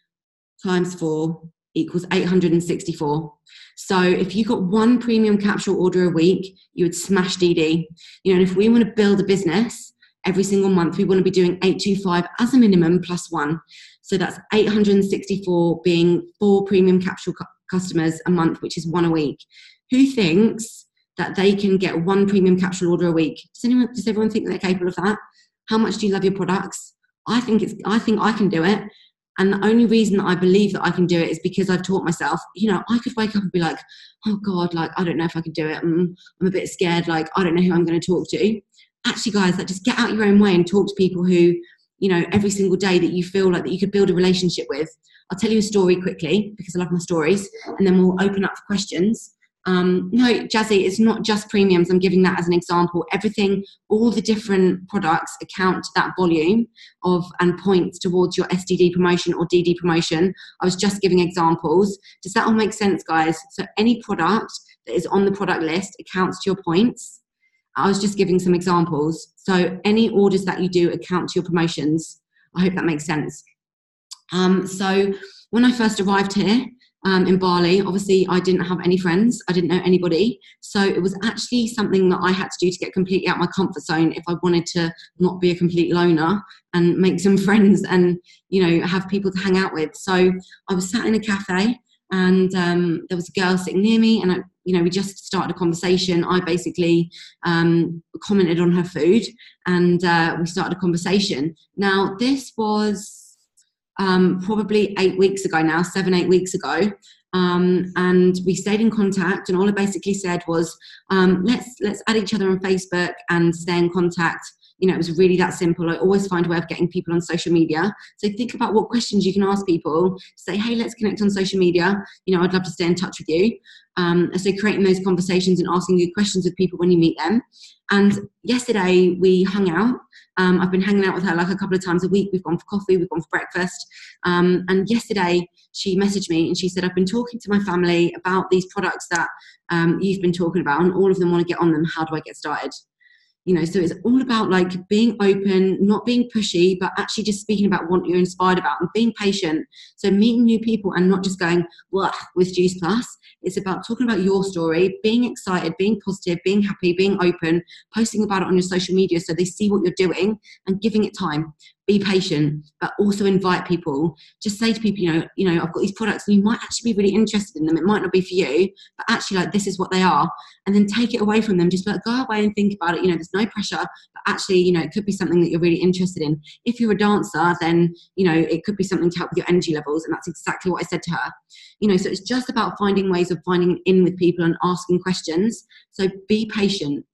[SPEAKER 1] times 4 equals 864. So if you got 1 premium capsule order a week, you would smash DD. You know, and if we want to build a business every single month, we want to be doing 825 as a minimum plus 1. So that's 864 being 4 premium capsule customers a month, which is 1 a week. Who thinks that they can get 1 premium capsule order a week? Does everyone think they're capable of that? How much do you love your products? I think I can do it. And the only reason that I believe that I can do it is because I've taught myself. You know, I could wake up and be like, oh God, like, I don't know if I could do it. I'm a bit scared. Like, I don't know who I'm going to talk to. Actually, guys, like, just get out your own way and talk to people who, you know, every single day that you feel like that you could build a relationship with. I'll tell you a story quickly because I love my stories, and then we'll open up for questions. No, Jazzy, it's not just premiums. I'm giving that as an example. Everything, all the different products account to that volume of and points towards your SDD promotion or DD promotion. I was just giving examples. Does that all make sense, guys? So any product that is on the product list accounts to your points. I was just giving some examples. So any orders that you do account to your promotions. I hope that makes sense. So when I first arrived here, in Bali, obviously I didn't have any friends. I didn't know anybody. So it was actually something that I had to do to get completely out of my comfort zone if I wanted to not be a complete loner and make some friends and, you know, have people to hang out with. So I was sat in a cafe and there was a girl sitting near me and, we just started a conversation. I basically commented on her food and we started a conversation. Now, this was probably 8 weeks ago now, 7-8 weeks ago, and we stayed in contact. And all I basically said was, let's add each other on Facebook and stay in contact. You know, it was really that simple. I always find a way of getting people on social media. So think about what questions you can ask people. Say, hey, let's connect on social media. You know, I'd love to stay in touch with you. So creating those conversations and asking good questions with people when you meet them. And yesterday we hung out. I've been hanging out with her like a couple of times a week. We've gone for coffee, we've gone for breakfast. And yesterday she messaged me and she said, I've been talking to my family about these products that you've been talking about and all of them want to get on them. How do I get started? You know, so it's all about like being open, not being pushy, but actually just speaking about what you're inspired about and being patient. So meeting new people and not just going, well, with Juice Plus. It's about talking about your story, being excited, being positive, being happy, being open, posting about it on your social media so they see what you're doing and giving it time. Be patient, but also invite people. Just say to people, you know, I've got these products and you might actually be really interested in them. It might not be for you, but actually like this is what they are. And then take it away from them. Just like go away and think about it. You know, there's no pressure, but actually, you know, it could be something that you're really interested in. If you're a dancer, then, you know, it could be something to help with your energy levels. And that's exactly what I said to her. You know, so it's just about finding ways of finding in with people and asking questions. So be patient.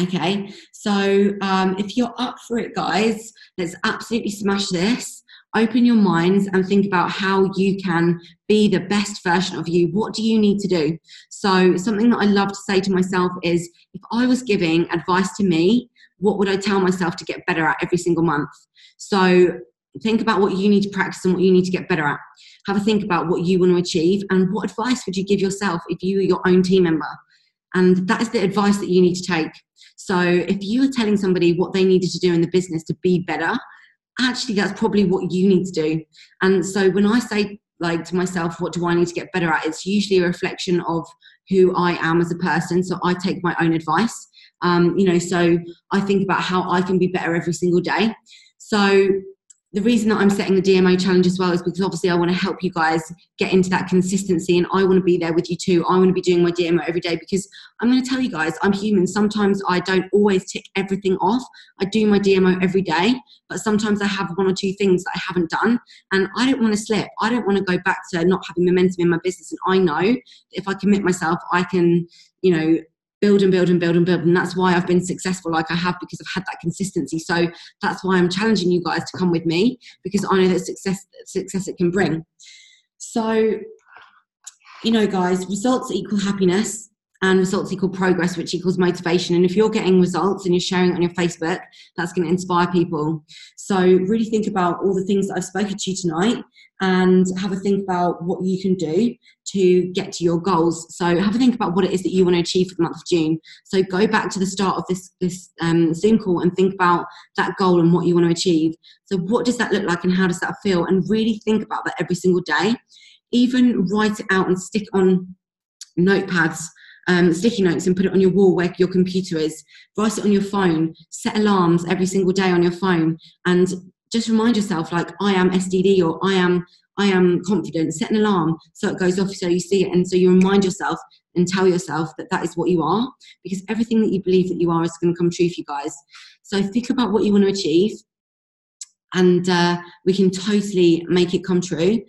[SPEAKER 1] Okay, so if you're up for it, guys, let's absolutely smash this. Open your minds and think about how you can be the best version of you. What do you need to do? So something that I love to say to myself is, if I was giving advice to me, what would I tell myself to get better at every single month? So think about what you need to practice and what you need to get better at. Have a think about what you want to achieve and what advice would you give yourself if you were your own team member? And that is the advice that you need to take. So if you are telling somebody what they needed to do in the business to be better, actually that's probably what you need to do. And so when I say like to myself, what do I need to get better at? It's usually a reflection of who I am as a person. So I take my own advice, you know, so I think about how I can be better every single day. So the reason that I'm setting the DMO challenge as well is because obviously I want to help you guys get into that consistency, and I want to be there with you too. I want to be doing my DMO every day because I'm going to tell you guys, I'm human. Sometimes I don't always tick everything off. I do my DMO every day, but sometimes I have one or two things that I haven't done, and I don't want to slip. I don't want to go back to not having momentum in my business. And I know that if I commit myself, I can, you know, build and build and build and build. And that's why I've been successful like I have, because I've had that consistency. So that's why I'm challenging you guys to come with me, because I know that success it can bring. So, you know, guys, results equal happiness and results equal progress, which equals motivation. And if you're getting results and you're sharing it on your Facebook, that's going to inspire people. So really think about all the things that I've spoken to you tonight and have a think about what you can do to get to your goals. So have a think about what it is that you want to achieve for the month of June. So go back to the start of this Zoom call and think about that goal and what you want to achieve. So what does that look like and how does that feel? And really think about that every single day. Even write it out and stick on notepads, sticky notes, and put it on your wall where your computer is. Write it on your phone. Set alarms every single day on your phone, and just remind yourself, like, I am SDD, or I am confident. Set an alarm so it goes off, so you see it, and so you remind yourself and tell yourself that that is what you are, because everything that you believe that you are is going to come true for you guys. So think about what you want to achieve, and we can totally make it come true.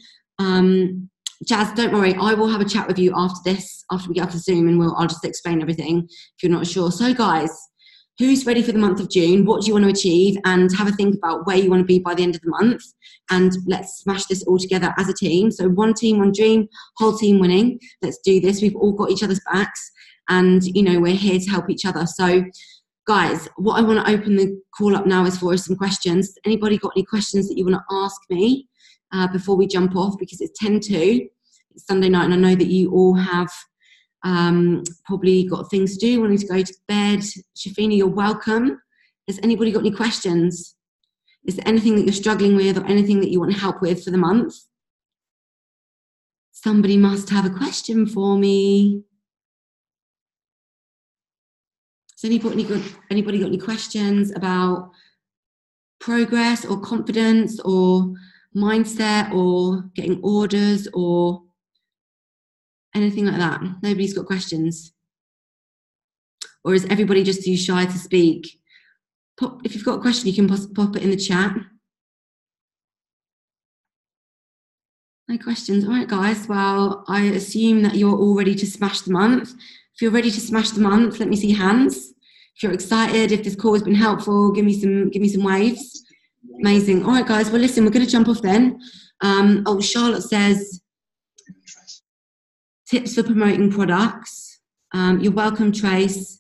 [SPEAKER 1] Jazz, don't worry, I will have a chat with you after this, after we get off the Zoom, and I'll just explain everything if you're not sure. So guys, who's ready for the month of June? What do you want to achieve? And have a think about where you want to be by the end of the month. And let's smash this all together as a team. So one team, one dream, whole team winning. Let's do this. We've all got each other's backs, and you know, we're here to help each other. So guys, what I want to open the call up now is for some questions. Anybody got any questions that you want to ask me before we jump off? Because it's 10:02, it's Sunday night, and I know that you all have probably got things to do, wanting to go to bed. Shafina, you're welcome. Has anybody got any questions? Is there anything that you're struggling with or anything that you want help with for the month? Somebody must have a question for me. Has anybody got any questions about progress or confidence or mindset or getting orders or anything like that? Nobody's got questions? Or is everybody just too shy to speak? If you've got a question, you can pop it in the chat. No questions. All right, guys. Well, I assume that you're all ready to smash the month. If you're ready to smash the month, let me see hands. If you're excited, if this call has been helpful, give me some waves. Amazing. All right, guys. Well, listen, we're going to jump off then. Charlotte says, tips for promoting products. You're welcome, Trace.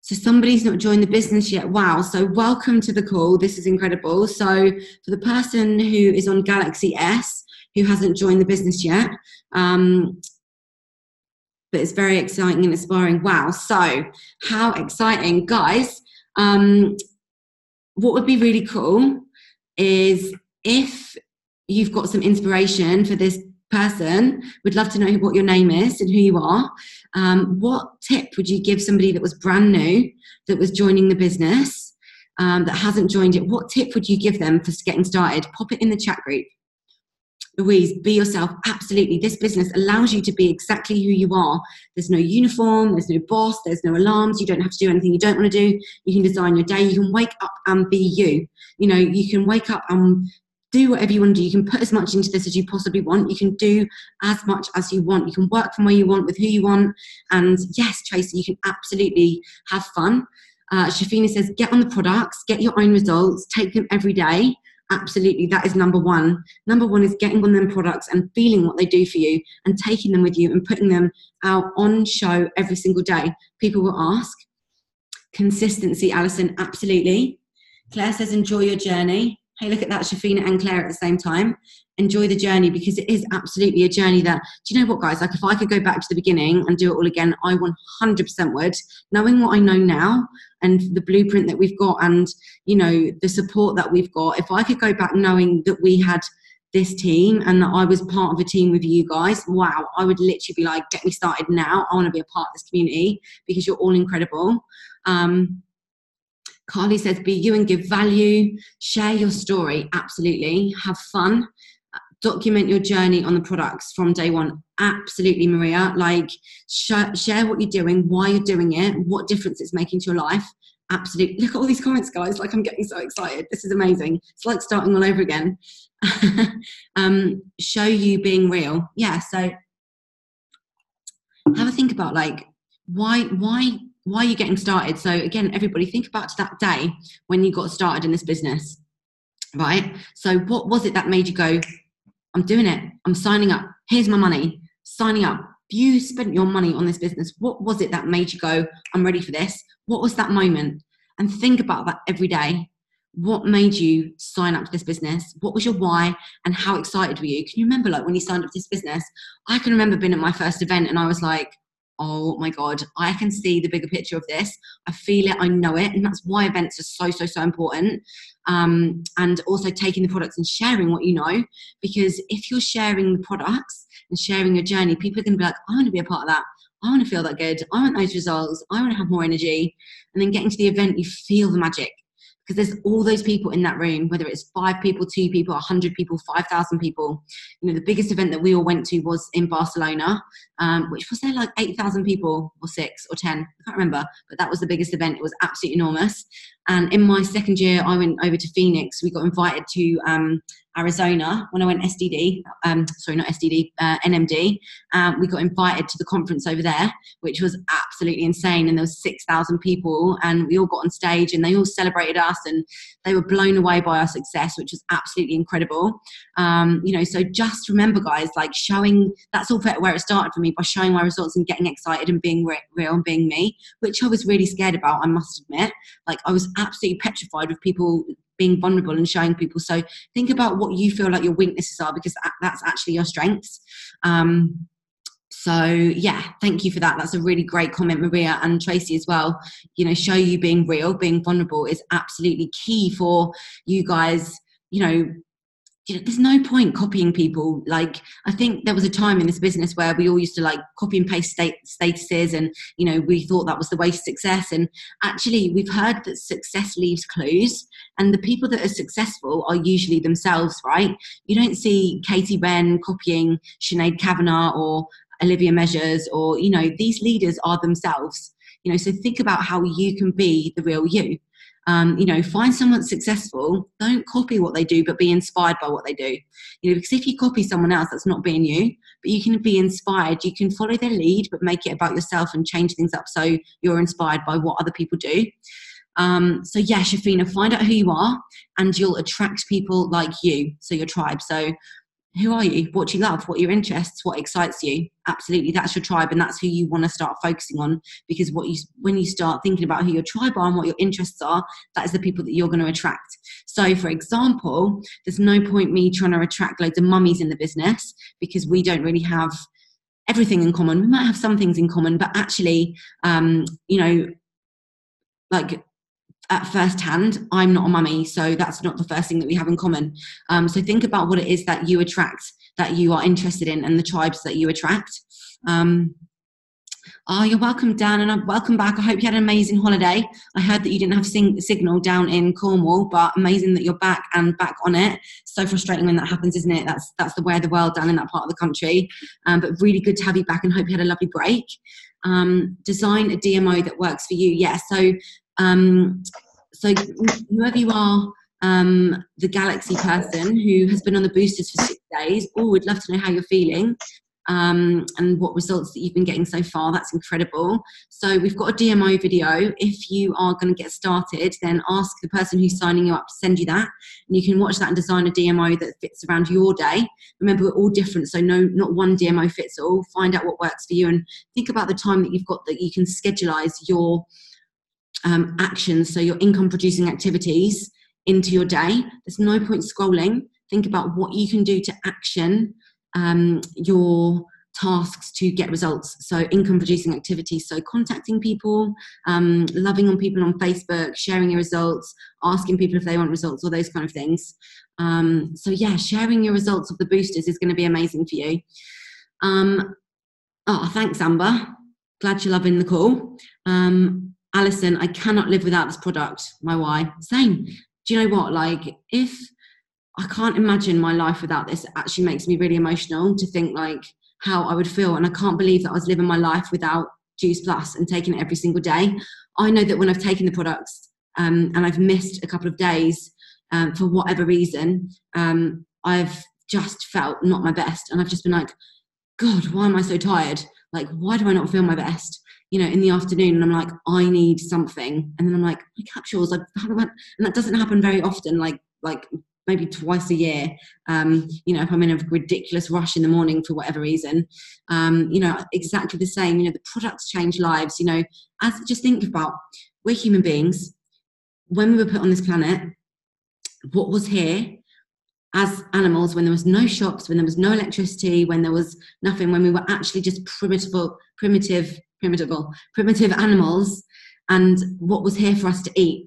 [SPEAKER 1] So somebody's not joined the business yet. Wow. So welcome to the call. This is incredible. So for the person who is on Galaxy S, who hasn't joined the business yet, but it's very exciting and inspiring. Wow. So how exciting, guys. What would be really cool is if you've got some inspiration for this person, we'd love to know what your name is and who you are. What tip would you give somebody that was brand new, that was joining the business, that hasn't joined it? What tip would you give them for getting started? Pop it in the chat group. Louise, be yourself. Absolutely. This business allows you to be exactly who you are. There's no uniform, there's no boss, there's no alarms. You don't have to do anything you don't want to do. You can design your day. You can wake up and be you. You know, you can wake up and do whatever you want to do. You can put as much into this as you possibly want. You can do as much as you want. You can work from where you want with who you want. And yes, Tracy, you can absolutely have fun. Shafina says, get on the products, get your own results, take them every day. Absolutely, that is number one. Number one is getting on them products and feeling what they do for you and taking them with you and putting them out on show every single day. People will ask. Consistency, Alison, absolutely. Claire says, enjoy your journey. Hey, look at that, Shafina and Claire at the same time. Enjoy the journey, because it is absolutely a journey that, do you know what, guys? Like, if I could go back to the beginning and do it all again, I 100% would. Knowing what I know now and the blueprint that we've got and, you know, the support that we've got, if I could go back knowing that we had this team and that I was part of a team with you guys, wow, I would literally be like, get me started now. I want to be a part of this community because you're all incredible. Carly says, be you and give value. Share your story. Absolutely. Have fun. Document your journey on the products from day one. Absolutely, Maria. Like, share what you're doing, why you're doing it, what difference it's making to your life. Absolutely. Look at all these comments, guys. Like, I'm getting so excited. This is amazing. It's like starting all over again. Show you being real. Yeah, so have a think about, like, why are you getting started? So again, everybody, think about that day when you got started in this business, right? So what was it that made you go, I'm doing it, I'm signing up, here's my money, signing up? You spent your money on this business. What was it that made you go, I'm ready for this? What was that moment? And think about that every day. What made you sign up to this business? What was your why, and how excited were you? Can you remember, like, when you signed up to this business? I can remember being at my first event and I was like, oh my God, I can see the bigger picture of this. I feel it, I know it. And that's why events are so important. And also taking the products and sharing what you know, because if you're sharing the products and sharing your journey, people are going to be like, I want to be a part of that. I want to feel that good. I want those results. I want to have more energy. And then getting to the event, you feel the magic. Because there's all those people in that room, whether it's 5 people, 2 people, 100 people, 5,000 people. You know, the biggest event that we all went to was in Barcelona, which was there like 8,000 people or 6 or 10. I can't remember, but that was the biggest event. It was absolutely enormous. And in my second year, I went over to Phoenix. We got invited to Arizona when I went SDD. Sorry, not SDD, NMD. We got invited to the conference over there, which was absolutely insane. And there was 6,000 people, and we all got on stage and they all celebrated us, and they were blown away by our success, which was absolutely incredible. You know, so just remember, guys, like, showing, that's all where it started for me, by showing my results and getting excited and being real and being me, which I was really scared about, I must admit. Like, I was absolutely petrified with people being vulnerable and showing people. So think about what you feel like your weaknesses are, because that's actually your strengths. So yeah, thank you for that. That's a really great comment, Maria and Tracy as well. You know, show you being real, being vulnerable is absolutely key for you guys. You know, there's no point copying people. Like, I think there was a time in this business where we all used to like copy and paste statuses, and, you know, we thought that was the way to success. And actually, we've heard that success leaves clues, and the people that are successful are usually themselves, right? You don't see Katie Wren copying Sinead Kavanagh or Olivia Measures, or, you know, these leaders are themselves. You know, so think about how you can be the real you. You know, find someone successful, don't copy what they do, but be inspired by what they do. You know, because if you copy someone else, that's not being you, but you can be inspired. You can follow their lead, but make it about yourself and change things up so you're inspired by what other people do. So yeah, Shafina, find out who you are and you'll attract people like you, so your tribe. So who are you? What do you love? What are your interests? What excites you? Absolutely, that's your tribe, and that's who you want to start focusing on, because when you start thinking about who your tribe are and what your interests are, that is the people that you're going to attract. So for example, there's no point me trying to attract loads of mummies in the business, because we don't really have everything in common. We might have some things in common, but actually, you know, like at first hand, I'm not a mummy, so that's not the first thing that we have in common. So think about what it is that you attract, that you are interested in, and the tribes that you attract. Oh, you're welcome, Dan, and welcome back. I hope you had an amazing holiday. I heard that you didn't have signal down in Cornwall, but amazing that you're back and back on it. So frustrating when that happens, isn't it? That's the way of the world down in that part of the country. But really good to have you back, and hope you had a lovely break. Design a DMO that works for you. Yeah, so whoever you are, the Galaxy person who has been on the boosters for 6 days, we'd love to know how you're feeling. And what results that you've been getting so far. That's incredible. So we've got a DMO video. If you are going to get started, then ask the person who's signing you up to send you that, and you can watch that and design a DMO that fits around your day. Remember, we're all different, so not one DMO fits all. Find out what works for you, and think about the time that you've got that you can schedulise your actions, so your income producing activities, into your day. There's no point scrolling. Think about what you can do to action your tasks to get results. So income producing activities, so contacting people, loving on people on Facebook, sharing your results, asking people if they want results, all those kind of things. So yeah, sharing your results of the boosters is going to be amazing for you. Oh, thanks, Amber. Glad you're loving the call. Alison, I cannot live without this product. My why? Same. Do you know what? Like, if I can't imagine my life without this, it actually makes me really emotional to think like how I would feel. And I can't believe that I was living my life without Juice Plus and taking it every single day. I know that when I've taken the products and I've missed a couple of days for whatever reason, I've just felt not my best. And I've just been like, God, why am I so tired? Like, why do I not feel my best? You know, in the afternoon, and I'm like, I need something. And then I'm like, my capsules, I haven't had, and that doesn't happen very often, like maybe twice a year, you know, if I'm in a ridiculous rush in the morning for whatever reason, you know, exactly the same. You know, the products change lives. You know, just think about, we're human beings. When we were put on this planet, what was here as animals, when there was no shops, when there was no electricity, when there was nothing, when we were actually just primitive animals, and what was here for us to eat.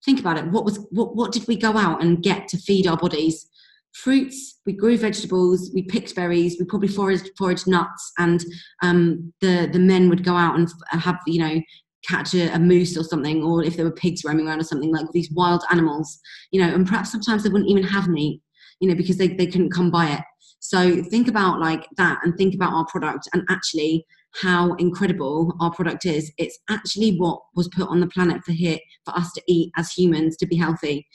[SPEAKER 1] Think about it. What did we go out and get to feed our bodies? Fruits. We grew vegetables. We picked berries. We probably foraged nuts. And the men would go out and have, you know, catch a moose or something, or if there were pigs roaming around or something, like these wild animals, you know. And perhaps sometimes they wouldn't even have meat, you know, because they couldn't come by it. So think about like that, and think about our product, and actually how incredible our product is. It's actually what was put on the planet for us to eat as humans, to be healthy,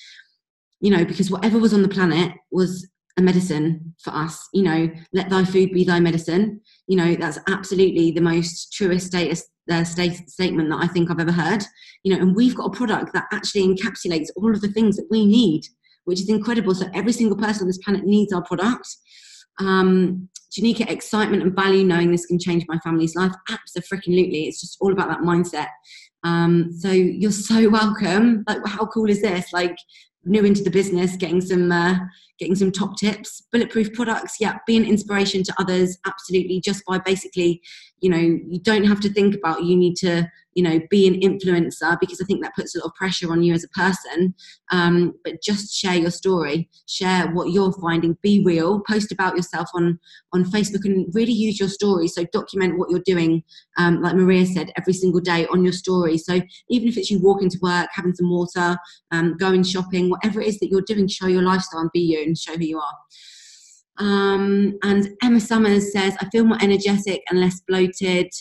[SPEAKER 1] you know, because whatever was on the planet was a medicine for us. You know, let thy food be thy medicine. You know, that's absolutely the most truest statement that I think I've ever heard. You know, and we've got a product that actually encapsulates all of the things that we need, which is incredible. So every single person on this planet needs our product. Janika, excitement and value, knowing this can change my family's life. Absolutely. It's just all about that mindset. So you're so welcome. Like, how cool is this? Like, new into the business, getting some top tips. Bulletproof products, yeah, be an inspiration to others, absolutely, just by basically, you know, you don't have to think about, you need to, you know, be an influencer, because I think that puts a lot of pressure on you as a person. But just share your story, share what you're finding, be real, post about yourself on Facebook, and really use your story. So document what you're doing, like Maria said, every single day on your story. So even if it's you walking to work, having some water, going shopping, whatever it is that you're doing, show your lifestyle and be you, and show who you are. And Emma Summers says, I feel more energetic and less bloated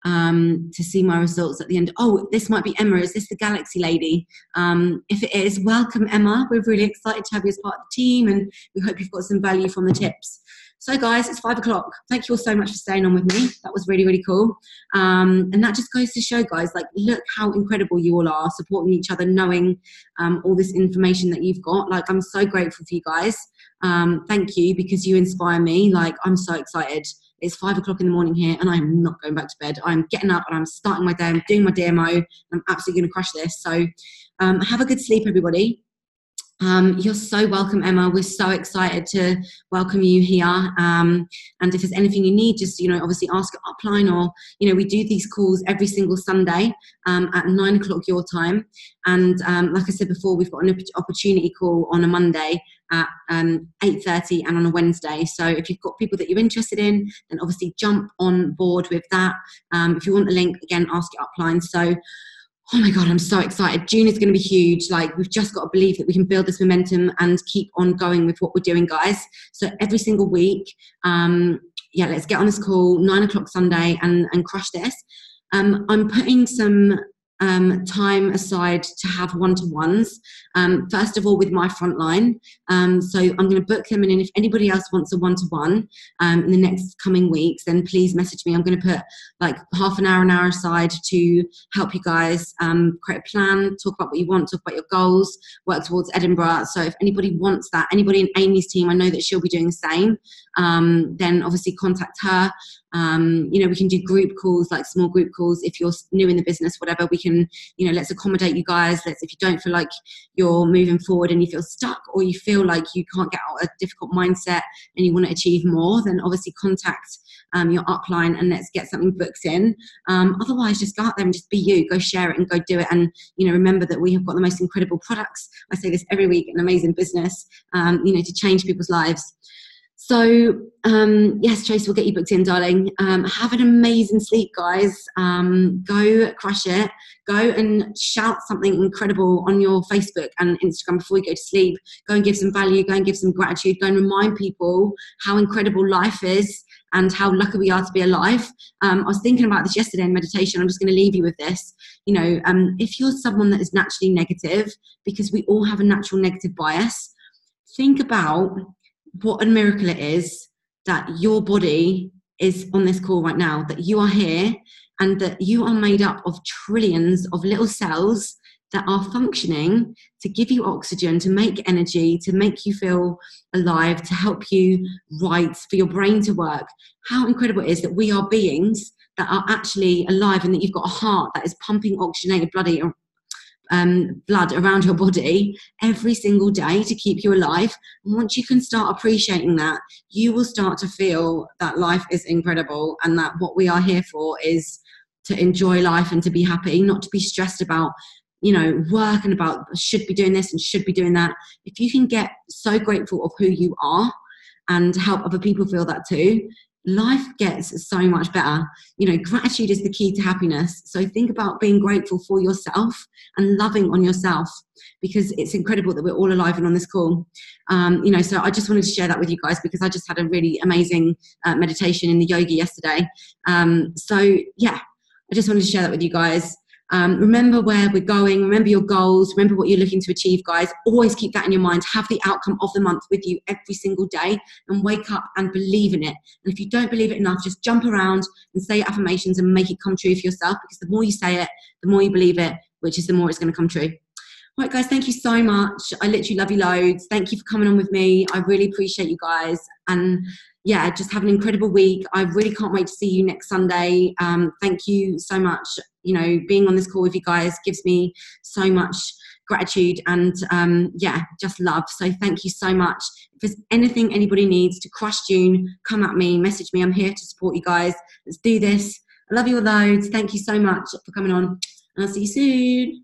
[SPEAKER 1] to see my results at the end. Oh, this might be Emma. Is this the Galaxy lady? If it is, welcome, Emma. We're really excited to have you as part of the team, and we hope you've got some value from the tips. So guys, it's 5 o'clock. Thank you all so much for staying on with me. That was really, really cool. And that just goes to show, guys, like, look how incredible you all are, supporting each other, knowing all this information that you've got. Like, I'm so grateful for you guys. Thank you, because you inspire me. Like, I'm so excited. It's 5 o'clock in the morning here, and I'm not going back to bed. I'm getting up and I'm starting my day. I'm doing my DMO. I'm absolutely going to crush this. So have a good sleep, everybody. You're so welcome, Emma. We're so excited to welcome you here. And if there's anything you need, just, obviously ask at upline, or, we do these calls every single Sunday at 9 o'clock your time. And like I said before, we've got an opportunity call on a Monday at 8:30 and on a Wednesday. So if you've got people that you're interested in, then obviously jump on board with that. If you want the link, again, ask it upline. So, oh my God, I'm so excited. June is going to be huge. Like, we've just got to believe that we can build this momentum and keep on going with what we're doing, guys. So every single week, let's get on this call, 9 o'clock Sunday, and crush this. I'm putting some time aside to have one-to-ones, first of all with my frontline. So I'm going to book them, and if anybody else wants a one-to-one in the next coming weeks, then please message me. I'm going to put like half an hour aside to help you guys create a plan, talk about what you want, talk about your goals, work towards Edinburgh. So if anybody wants that, anybody in Amy's team, I know that she'll be doing the same, then obviously contact her. We can do group calls, like small group calls. If you're new in the business, whatever, we can, let's accommodate you guys. If you don't feel like you're moving forward and you feel stuck, or you feel like you can't get out of a difficult mindset and you want to achieve more, then obviously contact your upline and let's get something booked in. Otherwise, just go out there and just be you, go share it and go do it. And, remember that we have got the most incredible products. I say this every week, an amazing business, to change people's lives. So, yes, Trace, we'll get you booked in, darling. Have an amazing sleep, guys. Go crush it. Go and shout something incredible on your Facebook and Instagram before you go to sleep. Go and give some value. Go and give some gratitude. Go and remind people how incredible life is and how lucky we are to be alive. I was thinking about this yesterday in meditation. I'm just going to leave you with this. If you're someone that is naturally negative, because we all have a natural negative bias, think about what a miracle it is that your body is on this call right now, that you are here, and that you are made up of trillions of little cells that are functioning to give you oxygen, to make energy, to make you feel alive, to help you write, for your brain to work. How incredible it is that we are beings that are actually alive, and that you've got a heart that is pumping oxygenated blood around your body every single day to keep you alive. And once you can start appreciating that, you will start to feel that life is incredible, and that what we are here for is to enjoy life and to be happy, not to be stressed about work and about should be doing this and should be doing that. If you can get so grateful of who you are and help other people feel that too, life gets so much better. Gratitude is the key to happiness. So think about being grateful for yourself and loving on yourself, because it's incredible that we're all alive and on this call. So I just wanted to share that with you guys, because I just had a really amazing meditation in the yoga yesterday. I just wanted to share that with you guys. Remember where we're going, remember your goals, remember what you're looking to achieve, guys. Always keep that in your mind. Have the outcome of the month with you every single day, and wake up and believe in it. And if you don't believe it enough, just jump around and say affirmations and make it come true for yourself, because the more you say it, the more you believe it, which is the more it's going to come true. All right, guys, thank you so much. I literally love you loads. Thank you for coming on with me. I really appreciate you guys. And yeah, just have an incredible week. I really can't wait to see you next Sunday. Thank you so much. Being on this call with you guys gives me so much gratitude and just love. So thank you so much. If there's anything anybody needs to crush June, come at me, message me. I'm here to support you guys. Let's do this. I love you all loads. Thank you so much for coming on, and I'll see you soon.